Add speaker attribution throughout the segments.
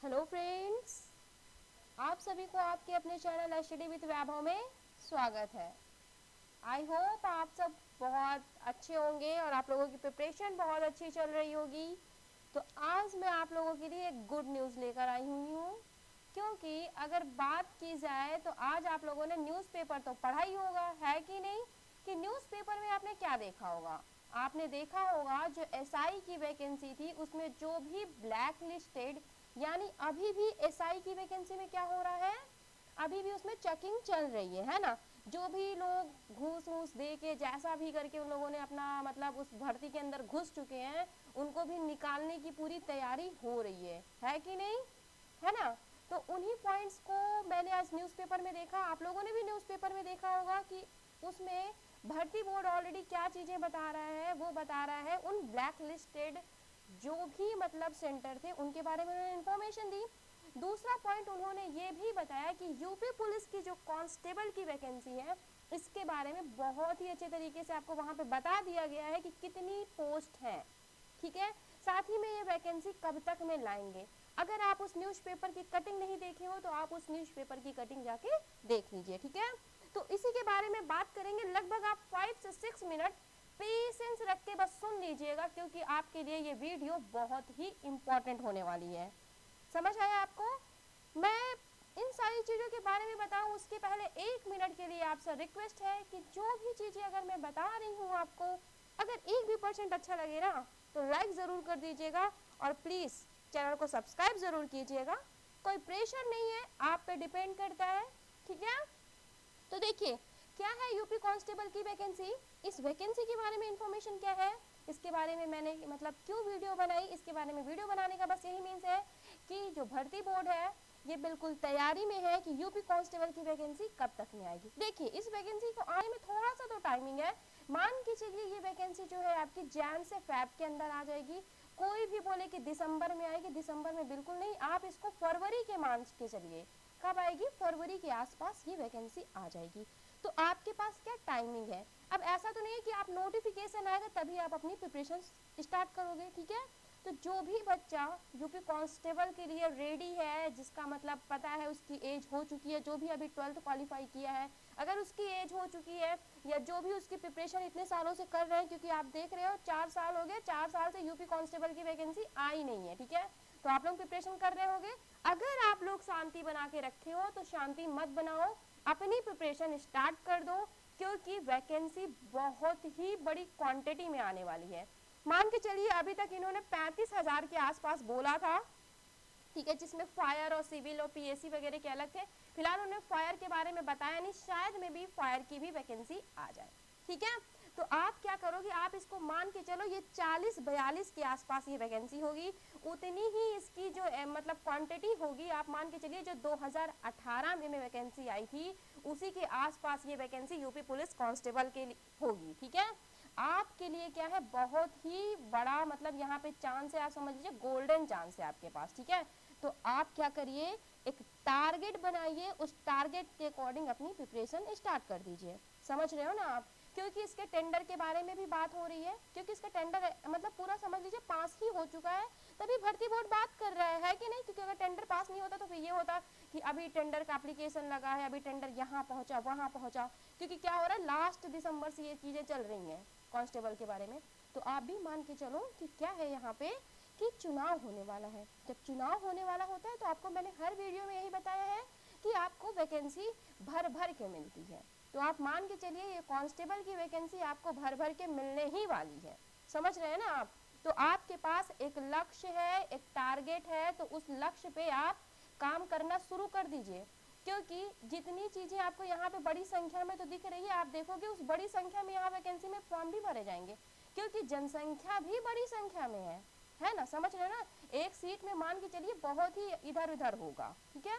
Speaker 1: Hello friends, आप सभी को आपके अपने चैनल स्टडी विद वैभव में स्वागत है। आई होप आप सब बहुत अच्छे होंगे और आप लोगों की प्रिपरेशन बहुत अच्छी चल रही होगी। तो आज मैं आप लोगों के लिए एक गुड न्यूज़ लेकर आई हुई हूँ, क्योंकि अगर बात की जाए तो आज आप लोगों ने न्यूज़पेपर तो पढ़ा ही होगा, है कि नहीं? कि न्यूज़पेपर में आपने क्या देखा होगा? आपने देखा होगा जो एसआई की वैकेंसी थी उसमें जो भी ब्लैक लिस्टेड, यानी अभी भी एसआई की वैकेंसी में क्या हो रहा है, अभी भी उसमें चेकिंग चल रही है ना। जो भी लोग घूस वूस दे के जैसा भी करके उन लोगों ने अपना मतलब उस भर्ती के अंदर घुस चुके हैं, उनको भी निकालने की पूरी तैयारी हो रही है कि नहीं? है ना। तो उन्हीं पॉइंट्स को मैंने आज न्यूज़पेपर में देखा, आप लोगों ने भी न्यूज़पेपर में देखा होगा कि उसमें भर्ती बोर्ड ऑलरेडी क्या चीज़ें बता रहा है, वो बता रहा है उन ब्लैक लिस्टेड जो भी मतलब सेंटर थे उनके बारे में उन्होंने इन्फॉर्मेशन दी। दूसरा पॉइंट उन्होंने ये भी बताया कि यूपी पुलिस की जो कांस्टेबल की वैकेंसी है इसके बारे में बहुत ही अच्छे तरीके से आपको वहां पे बता दिया गया है कि कितनी पोस्ट है। ठीक है, साथ ही में ये वैकेंसी कब तक में लाएंगे। अगर आप उस न्यूज़पेपर की कटिंग नहीं देखे हो तो आप उस न्यूज़पेपर की कटिंग जाके देख लीजिए। ठीक है, तो इसी के बारे में बात करेंगे। लगभग आप 5 से 6 मिनट पेशेंस रख के बस सुन लीजिएगा, क्योंकि आपके लिए ये वीडियो बहुत ही इंपॉर्टेंट होने वाली है। समझ आया आपको? मैं इन सारी चीज़ों के बारे में बताऊं उसके पहले 1 मिनट के लिए आपसे रिक्वेस्ट है कि जो भी चीज़ें अगर मैं बता रही हूँ आपको, अगर 1% भी अच्छा लगे ना तो लाइक ज़रूर कर दीजिएगा और प्लीज़ चैनल को सब्सक्राइब ज़रूर कीजिएगा। कोई प्रेशर नहीं है, आप पे डिपेंड करता है। ठीक है, तो देखिए क्या है यूपी कांस्टेबल की वैकेंसी। इस वैकेंसी के बारे में इंफॉर्मेशन क्या है, इसके बारे में मैंने मतलब क्यों वीडियो बनाई, इसके बारे में वीडियो बनाने का बस यही मीन्स है कि जो भर्ती बोर्ड है ये बिल्कुल तैयारी में है कि यूपी कांस्टेबल की वैकेंसी कब तक में आएगी। देखिए इस वैकेंसी को आने में थोड़ा सा तो टाइमिंग है। मान के चलिए ये वैकेंसी जो है आपकी जैन से फैब के अंदर आ जाएगी। कोई भी बोले कि दिसंबर में आएगी, दिसंबर में बिल्कुल नहीं, आप इसको फरवरी के मान के चलिए। कब आएगी? फरवरी के आसपास ये वैकेंसी आ जाएगी। तो आपके पास क्या टाइमिंग है। अब ऐसा तो नहीं है कि आप नोटिफिकेशन आएगा तभी आप अपनी प्रिपरेशन स्टार्ट करोगे। ठीक है, तो जो भी बच्चा यूपी कांस्टेबल के लिए रेडी है, जिसका मतलब पता है उसकी एज हो चुकी है, जो भी अभी 12th क्वालिफाई किया है, अगर उसकी एज हो चुकी है या जो भी उसकी प्रिपरेशन इतने सालों से कर रहे हैं, क्योंकि आप देख रहे हो 4 साल हो गए, 4 साल से यूपी कांस्टेबल की वैकेंसी आई नहीं है। ठीक है, तो आप लोग प्रिपरेशन कर रहे होंगे। अगर आप लोग शांति बना के रखे हो तो शांति मत बनाओ, अपनी प्रिपरेशन स्टार्ट कर दो, क्योंकि वैकेंसी बहुत ही बड़ी क्वांटिटी में आने वाली है। मान के चलिए अभी तक इन्होंने 35,000 के आसपास बोला था। ठीक है, जिसमें फायर और सिविल और पीएससी वगैरह के अलग थे। फिलहाल उन्होंने फायर के बारे में बताया नहीं, शायद में भी फायर की भी वैकेंसी आ जाए। ठीक है, तो आप क्या करोगे, आप इसको मान के चलो ये 40-42 के आसपास ये वैकेंसी होगी। उतनी ही इसकी जो मतलब क्वांटिटी होगी, आप मान के चलिए जो 2018 में वैकेंसी आई थी उसी के आसपास ये वैकेंसी यूपी पुलिस कांस्टेबल के लिए होगी। ठीक है, आपके लिए क्या है, बहुत ही बड़ा मतलब यहाँ पे चांस है, आप समझ लीजिए गोल्डन चांस है आपके पास। ठीक है, तो आप क्या करिए, एक टारगेट बनाइए, उस टारगेट के अकॉर्डिंग अपनी प्रिपरेशन स्टार्ट कर दीजिए। समझ रहे हो ना आप? क्योंकि इसके टेंडर के बारे में भी बात हो रही है, क्योंकि इसका टेंडर मतलब पूरा समझ लीजिए पास ही हो चुका है, तभी भर्ती बोर्ड बात कर रहा है कि नहीं। क्योंकि अगर टेंडर पास नहीं होता तो फिर ये होता कि अभी टेंडर का एप्लीकेशन लगा है, अभी टेंडर यहाँ पहुंचा वहाँ पहुंचा, क्योंकि क्या हो रहा है लास्ट दिसंबर से ये चीज़ें चल रही हैं कांस्टेबल के बारे में। तो आप भी मान के चलो कि क्या है यहाँ पे कि चुनाव होने वाला है। जब चुनाव होने वाला होता है तो आपको मैंने हर वीडियो में यही बताया है कि आपको वैकेंसी भर भर के मिलती है। तो आप मान के चलिए ये कांस्टेबल की वैकेंसी आपको भर भर के मिलने ही वाली है। समझ रहे हैं ना आप? तो आपके पास एक लक्ष्य है, एक टारगेट है, तो उस लक्ष्य पे आप काम करना शुरू कर दीजिए। क्योंकि जितनी चीज़ें आपको यहाँ पे बड़ी संख्या में तो दिख रही है, आप देखोगे उस बड़ी संख्या में यहाँ वैकेंसी में फॉर्म भी भरे जाएंगे, क्योंकि जनसंख्या भी बड़ी संख्या में है ना। समझ रहे हो ना? एक सीट में मान के चलिए बहुत ही इधर उधर होगा। ठीक है,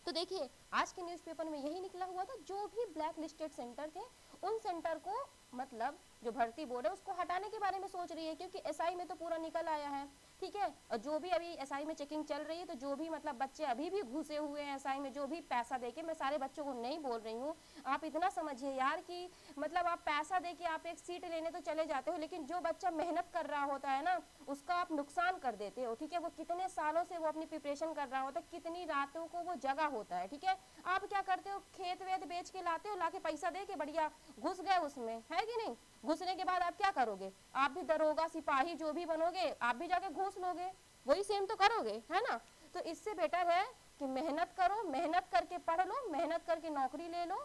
Speaker 1: तो देखिए आज के न्यूज़पेपर में यही निकला हुआ था, जो भी ब्लैक लिस्टेड सेंटर थे उन सेंटर को मतलब जो भर्ती बोर्ड है उसको हटाने के बारे में सोच रही है, क्योंकि एसआई में तो पूरा निकल आया है। ठीक है। और जो भी अभी एसआई में चेकिंग चल रही है, तो जो भी मतलब बच्चे अभी भी घुसे हुए हैं एसआई में, जो भी पैसा देके, मैं सारे बच्चों को नहीं बोल रही हूँ, आप इतना समझिए यार कि मतलब आप पैसा देके आप एक सीट लेने तो चले जाते हो, लेकिन जो बच्चा मेहनत कर रहा होता है ना, उसका आप नुकसान कर देते हो। ठीक है, वो कितने सालों से वो अपनी प्रिपरेशन कर रहा होता है, कितनी रातों को वो जगह होता है। ठीक है, आप क्या करते हो, खेत वेत बेच के लाते हो, लाके पैसा दे के बढ़िया घुस गए उसमें, है कि नहीं। घुसने के बाद आप क्या करोगे, आप भी दरोगा सिपाही जो भी बनोगे, आप भी जाके घूस लोगे, वही सेम तो करोगे, है ना। तो इससे बेटर है कि मेहनत करो, मेहनत करके पढ़ लो, मेहनत करके नौकरी ले लो,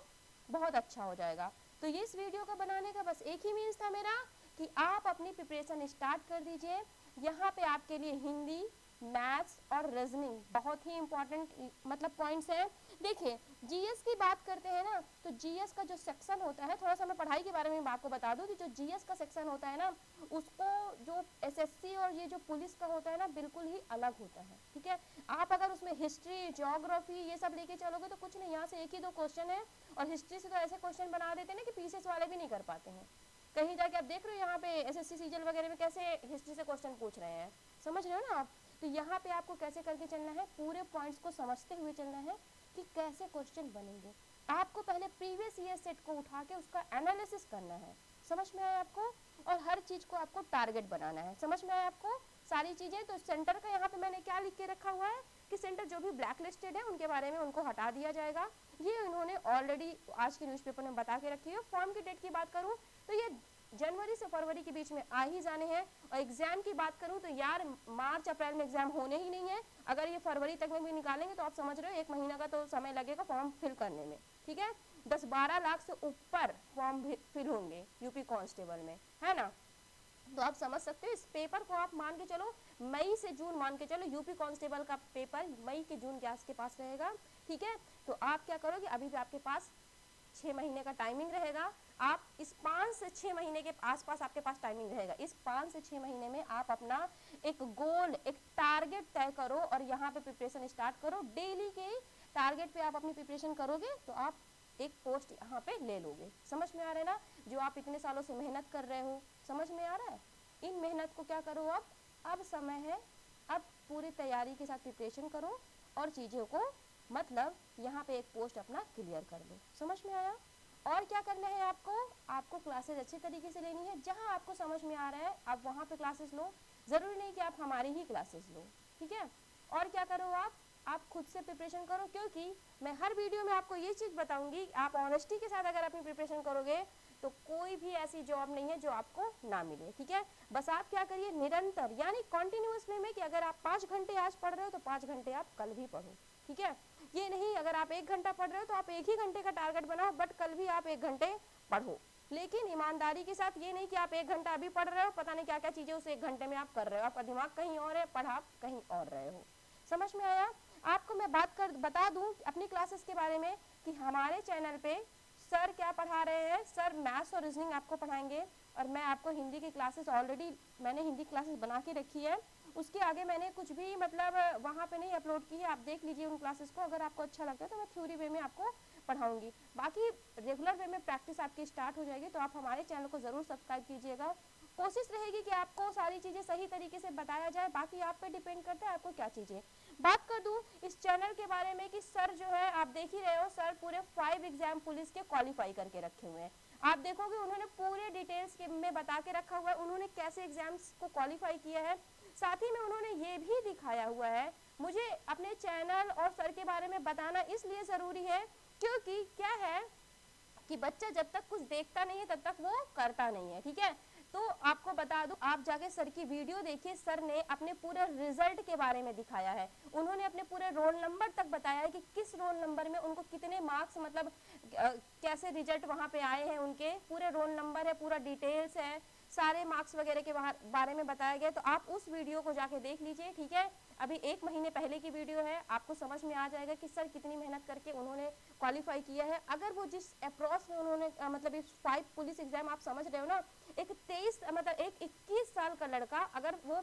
Speaker 1: बहुत अच्छा हो जाएगा। तो ये इस वीडियो का बनाने का बस एक ही मीन्स था मेरा कि आप अपनी प्रिपरेशन स्टार्ट कर दीजिए। यहाँ पे आपके लिए हिंदी, मैथ्स और रीजनिंग बहुत ही इंपॉर्टेंट मतलब पॉइंट्स हैं। देखिए, जीएस की बात करते हैं ना, तो जीएस का जो सेक्शन होता है, थोड़ा सा मैं पढ़ाई के बारे में आपको बता दूं कि जो जीएस का सेक्शन होता है ना, उसको जो एसएससी और ये जो पुलिस का होता है ना, बिल्कुल ही अलग होता है। ठीक है, आप अगर उसमें हिस्ट्री, ज्योग्राफी ये सब लेके चलोगे तो कुछ नहीं, यहाँ से एक ही 2 क्वेश्चन है, और हिस्ट्री से तो ऐसे क्वेश्चन बना देते हैं ना कि पीसीएस वाले भी नहीं कर पाते हैं। कहीं जाके आप देख रहे हो यहाँ पे एसएससी सीजीएल वगैरह में कैसे हिस्ट्री से क्वेश्चन पूछ रहे हैं, समझ रहे हो ना आप। तो यहाँ पे आपको कैसे करके चलना है, पूरे पॉइंट्स को समझते हुए चलना है कि कैसे क्वेश्चन बनेंगे। आपको पहले प्रीवियस ईयर सेट को उठा के उसका एनालिसिस करना है, समझ में आया आपको। और हर चीज को आपको टारगेट बनाना है, समझ में आया आपको सारी चीजें। तो सेंटर का यहाँ पे मैंने क्या लिख के रखा हुआ है कि सेंटर जो भी ब्लैक लिस्टेड है उनके बारे में उनको हटा दिया जाएगा। ये इन्होंने ऑलरेडी आज के न्यूज़पेपर में बता के रखी है। फॉर्म की डेट की बात करूँ तो ये जनवरी से फरवरी के बीच में आ ही जाने हैं। और एग्जाम की बात करूं तो यार मार्च अप्रैल में एग्जाम होने ही नहीं है। अगर ये फरवरी तक में भी निकालेंगे तो आप समझ रहे हो 1 महीना का तो समय लगेगा फॉर्म फिल करने में। ठीक है, 10-12 लाख से ऊपर फॉर्म फिल होंगे यूपी कांस्टेबल में, है ना। तो आप समझ सकते हो, इस पेपर को आप मान के चलो मई से जून मान के चलो, यूपी कांस्टेबल का पेपर मई के जून गैस के पास रहेगा। ठीक है, तो आप क्या करोगे, अभी भी आपके पास 6 महीने का टाइमिंग रहेगा। आप इस 5 से 6 महीने के आसपास आपके पास टाइमिंग रहेगा। इस 5 से 6 महीने में आप अपना एक गोल, एक टारगेट तय करो और यहाँ पे प्रिपरेशन स्टार्ट करो। डेली के टारगेट पे आप अपनी प्रिपरेशन करोगे तो आप एक पोस्ट यहाँ पे ले लोगे। समझ में आ रहा है ना, जो आप इतने सालों से मेहनत कर रहे हो, समझ में आ रहा है। इन मेहनत को क्या करो, अब समय है, अब पूरी तैयारी के साथ प्रिपरेशन करो और चीज़ों को मतलब यहाँ पे एक पोस्ट अपना क्लियर कर लो। समझ में आया। और क्या करना है आपको क्लासेस अच्छे तरीके से लेनी है। जहाँ आपको समझ में आ रहा है आप वहाँ पे क्लासेस लो, ज़रूरी नहीं कि आप हमारी ही क्लासेस लो। ठीक है, और क्या करो, आप खुद से प्रिपरेशन करो, क्योंकि मैं हर वीडियो में आपको ये चीज़ बताऊंगी, आप ऑनेस्टी के साथ अगर अपनी प्रिपरेशन करोगे तो कोई भी ऐसी जॉब नहीं है जो आपको ना मिले। ठीक है, बस आप क्या करिए, निरंतर यानी कॉन्टिन्यूस वे में कि अगर आप 5 घंटे आज पढ़ रहे हो तो 5 घंटे आप कल भी पढ़ो। ठीक है, ये नहीं अगर आप 1 घंटा पढ़ रहे हो तो आप 1 ही घंटे का टारगेट बनाओ, बट कल भी आप 1 घंटे पढ़ो। लेकिन ईमानदारी के साथ, ये नहीं कि आप 1 घंटा अभी पढ़ रहे हो, पता नहीं क्या क्या चीज़ें उस 1 घंटे में आप कर रहे हो, आपका दिमाग कहीं और है, पढ़ा आप कहीं और रहे हो। समझ में आया। आपको मैं बता दूं अपनी क्लासेस के बारे में कि हमारे चैनल पे सर क्या पढ़ा रहे हैं। सर मैथ्स और रीजनिंग आपको पढ़ाएंगे, और मैं आपको हिंदी की क्लासेस ऑलरेडी मैंने हिंदी क्लासेस बना के रखी है, उसके आगे मैंने कुछ भी मतलब वहाँ पे नहीं अपलोड की है। आप देख लीजिए उन क्लासेस को, अगर आपको अच्छा लगता है तो मैं थ्योरी वे में आपको पढ़ाऊंगी। बाकी रेगुलर वे में प्रैक्टिस आपकी स्टार्ट हो जाएगी, तो आप हमारे चैनल को ज़रूर सब्सक्राइब कीजिएगा। कोशिश रहेगी कि आपको सारी चीज़ें सही तरीके से बताया जाए, बाकी आप पे डिपेंड करता है आपको क्या चीज़ें। बात कर दूं इस चैनल के बारे में कि सर जो है आप देख ही रहे हो, सर पूरे 5 एग्जाम पुलिस के क्वालिफाई करके रखे हुए हैं। आप देखोगे उन्होंने पूरे डिटेल्स में बता के रखा हुआ है उन्होंने कैसे एग्जाम्स को क्वालिफाई किया है। साथ ही में उन्होंने ये भी दिखाया हुआ है। मुझे अपने चैनल और सर के बारे में बताना इसलिए ज़रूरी है क्योंकि क्या है कि बच्चा जब तक कुछ देखता नहीं है तब तक वो करता नहीं है। ठीक है, तो आपको बता दूं, आप जाके सर की वीडियो देखिए, सर ने अपने पूरे रिजल्ट के बारे में दिखाया है। उन्होंने अपने पूरे रोल नंबर तक बताया है कि किस रोल नंबर में उनको कितने मार्क्स मतलब कैसे रिजल्ट वहाँ पे आए हैं, उनके पूरे रोल नंबर है, पूरा डिटेल्स है, सारे मार्क्स वगैरह के बारे में बताया गया। तो आप उस वीडियो को जाके देख लीजिए। ठीक है, अभी 1 महीने पहले की वीडियो है, आपको समझ में आ जाएगा कि सर कितनी मेहनत करके उन्होंने क्वालिफाई किया है। अगर वो जिस अप्रोच में उन्होंने मतलब इस 5 पुलिस एग्जाम, आप समझ रहे हो ना, एक 21 साल का लड़का अगर वो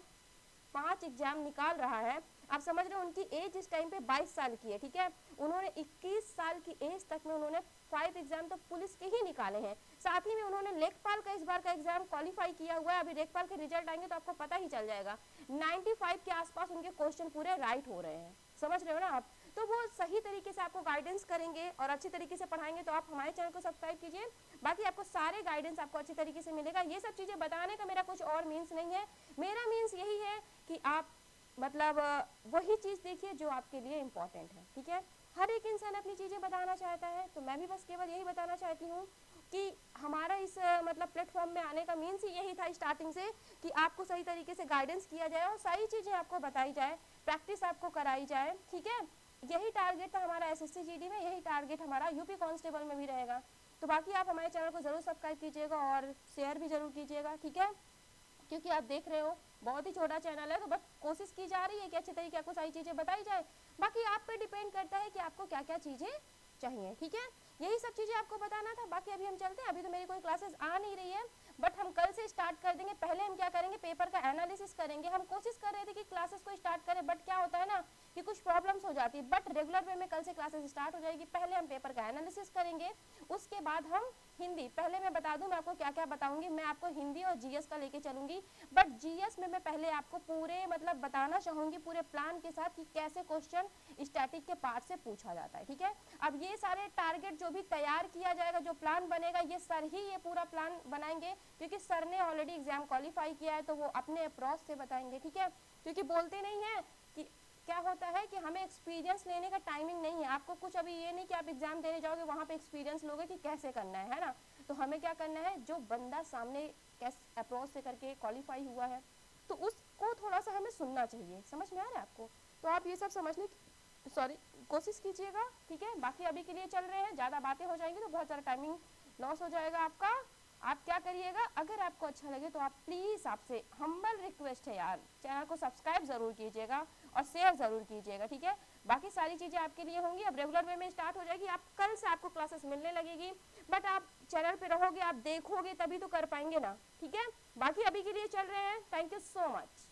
Speaker 1: 5 एग्जाम निकाल रहा है, आप समझ रहे हो, उनकी एज इस टाइम पे 22 साल की है, ठीक है। उन्होंने 21 साल की एज तक में उन्होंने 5 एग्जाम तो पुलिस के ही निकाले हैं। साथ ही में उन्होंने लेखपाल का इस बार का एग्जाम क्वालिफाई किया हुआ है। अभी लेखपाल के रिजल्ट आएंगे तो आपको पता ही चल जाएगा। 95 के आसपास उनके क्वेश्चन पूरे राइट हो रहे हैं, समझ रहे हो ना आप। तो वो सही तरीके से आपको गाइडेंस करेंगे और अच्छी तरीके से पढ़ाएंगे। तो आप हमारे चैनल को सब्सक्राइब कीजिए, बाकी आपको सारे गाइडेंस आपको अच्छी तरीके से मिलेगा। ये सब चीज़ें बताने का मेरा कुछ और मीन्स नहीं है, मेरा मीन्स यही है कि आप मतलब वही चीज़ देखिए जो आपके लिए इम्पोर्टेंट है, ठीक है। हर एक इंसान अपनी चीज़ें बताना चाहता है, तो मैं भी बस केवल यही बताना चाहती हूँ कि हमारा इस मतलब प्लेटफॉर्म में आने का मीन्स ही यही था स्टार्टिंग से, कि आपको सही तरीके से गाइडेंस किया जाए और सारी चीज़ें आपको बताई जाए, प्रैक्टिस आपको कराई जाए, ठीक है। यही टारगेट था हमारा SSC GD में, यही टारगेट हमारा यूपी कांस्टेबल में भी रहेगा। तो बाकी आप हमारे चैनल को ज़रूर सब्सक्राइब कीजिएगा और शेयर भी ज़रूर कीजिएगा, ठीक है। क्योंकि आप देख रहे हो बहुत ही छोटा चैनल है, तो बस कोशिश की जा रही है कि अच्छे तरीके आपको सारी चीज़ें बताई जाए। बाकी आप पे डिपेंड करता है कि आपको क्या क्या चीज़ें चाहिए, ठीक है। यही सब चीज़ें आपको बताना था। बाकी अभी हम चलते हैं, अभी तो मेरी कोई क्लासेस आ नहीं रही है, बट हम कल से स्टार्ट कर देंगे। पहले हम क्या करेंगे, पेपर का एनालिसिस करेंगे। हम कोशिश कर रहे थे कि क्लासेस को स्टार्ट करें, बट क्या होता है ना कि कुछ प्रॉब्लम्स हो जाती है। बट रेगुलर वे में कल से क्लासेस स्टार्ट हो जाएगी। पहले हम पेपर का एनालिसिस करेंगे, उसके बाद हम हिंदी, पहले मैं बता दूं मैं आपको क्या क्या बताऊंगी। मैं आपको हिंदी और GS का लेके चलूंगी, बट GS में मैं पहले आपको पूरे मतलब बताना चाहूंगी पूरे प्लान के साथ कि कैसे क्वेश्चन स्टैटिक के पार्ट से पूछा जाता है, ठीक है। अब ये सारे टारगेट जो भी तैयार किया जाएगा, जो प्लान बनेगा, ये सर ही ये पूरा प्लान बनाएंगे, क्योंकि सर ने ऑलरेडी एग्जाम क्वालिफाई किया है, तो वो अपने अप्रोच से बताएंगे, ठीक है। क्योंकि बोलते नहीं है कि क्या होता है कि हमें एक्सपीरियंस लेने का टाइमिंग नहीं है। आपको कुछ अभी ये नहीं कि आप एग्जाम देने जाओगे वहाँ पे एक्सपीरियंस लोगे कि कैसे करना है ना। तो हमें क्या करना है, जो बंदा सामने कैसे अप्रोच से करके क्वालिफाई हुआ है, तो उसको थोड़ा सा हमें सुनना चाहिए। समझ में आ रहा है आपको? तो आप ये सब समझने की कोशिश कीजिएगा, ठीक है। बाकी अभी के लिए चल रहे हैं, ज़्यादा बातें हो जाएंगी तो बहुत सारा टाइमिंग लॉस हो जाएगा आपका। आप क्या करिएगा, अगर आपको अच्छा लगे तो आप प्लीज़, आपसे हम्बल रिक्वेस्ट है यार, चैनल को सब्सक्राइब ज़रूर कीजिएगा और शेयर ज़रूर कीजिएगा, ठीक है। बाकी सारी चीज़ें आपके लिए होंगी। अब रेगुलर वे में स्टार्ट हो जाएगी, आप कल से आपको क्लासेस मिलने लगेगी, बट आप चैनल पे रहोगे, आप देखोगे तभी तो कर पाएंगे ना, ठीक है। बाकी अभी के लिए चल रहे हैं। Thank you so much.